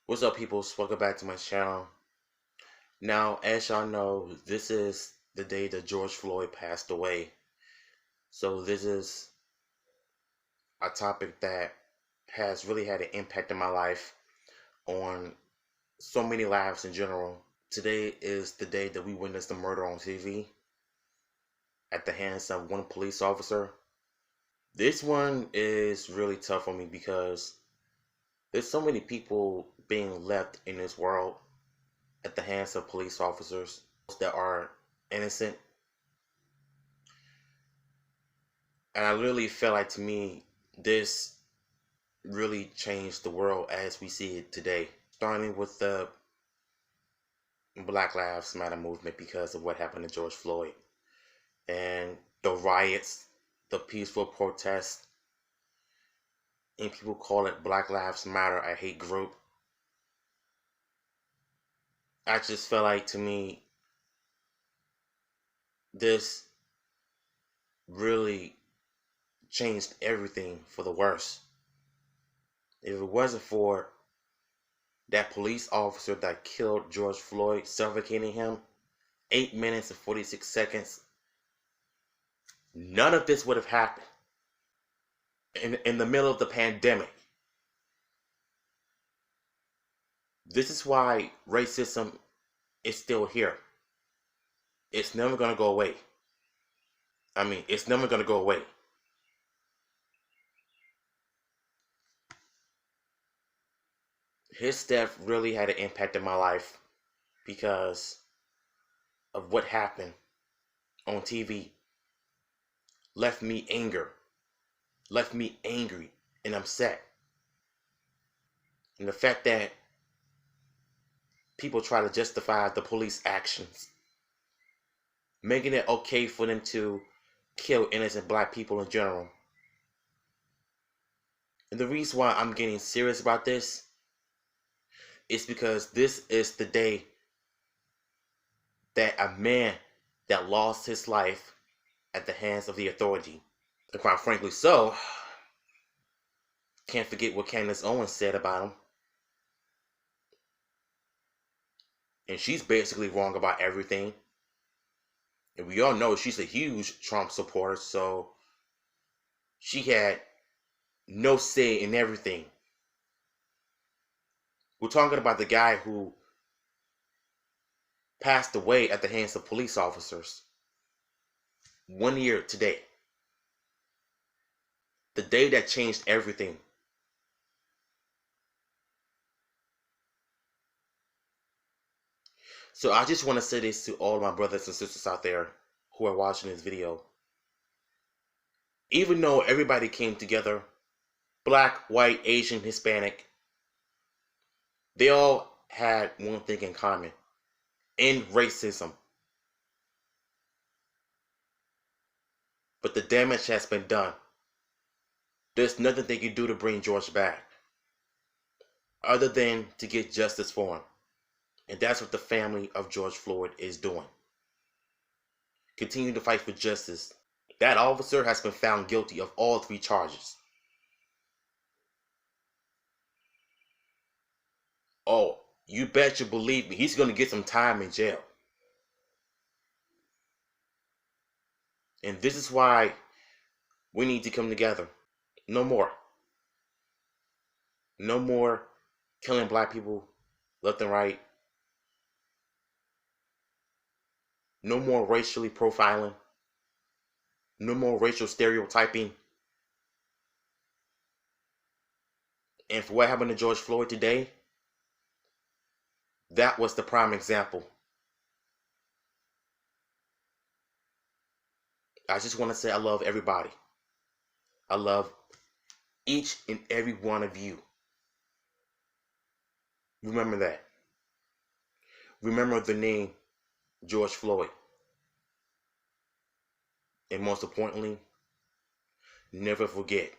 What's up, people? Welcome back to my channel. Now, as y'all know, this is the day that George Floyd passed away. So this is a topic that has really had an impact in my life on so many lives in general. Today is the day that we witnessed the murder on TV at the hands of one police officer. This one is really tough on me because there's so many people being left in this world at the hands of police officers that are innocent. And I literally felt like, to me, this really changed the world as we see it today. Starting with the Black Lives Matter movement because of what happened to George Floyd. And the riots, the peaceful protests, and people call it Black Lives Matter, a hate group. I just felt like, to me, this really changed everything for the worse. If it wasn't for that police officer that killed George Floyd, suffocating him, 8 minutes and 46 seconds, none of this would have happened. In the middle of the pandemic. This is why racism is still here. It's never going to go away. It's never going to go away. His death really had an impact in my life because of what happened on TV. Left me angry and upset. And the fact that people try to justify the police actions, making it okay for them to kill innocent black people in general. And the reason why I'm getting serious about this is because this is the day that a man that lost his life at the hands of the authority. And quite frankly so, can't forget what Candace Owens said about him. And she's basically wrong about everything. And we all know she's a huge Trump supporter, so she had no say in everything. We're talking about the guy who passed away at the hands of police officers 1 year today. The day that changed everything. So I just want to say this to all my brothers and sisters out there who are watching this video. Even though everybody came together, black, white, Asian, Hispanic, they all had one thing in common: end racism. But the damage has been done. There's nothing they can do to bring George back other than to get justice for him. And that's what the family of George Floyd is doing. Continue to fight for justice. That officer has been found guilty of all 3 charges. Oh, you bet you believe me, he's going to get some time in jail. And this is why we need to come together. No more. No more killing black people left and right. No more racially profiling. No more racial stereotyping. And for what happened to George Floyd today, that was the prime example. I just want to say I love everybody. I love each and every one of you. Remember that. Remember the name George Floyd. And most importantly, never forget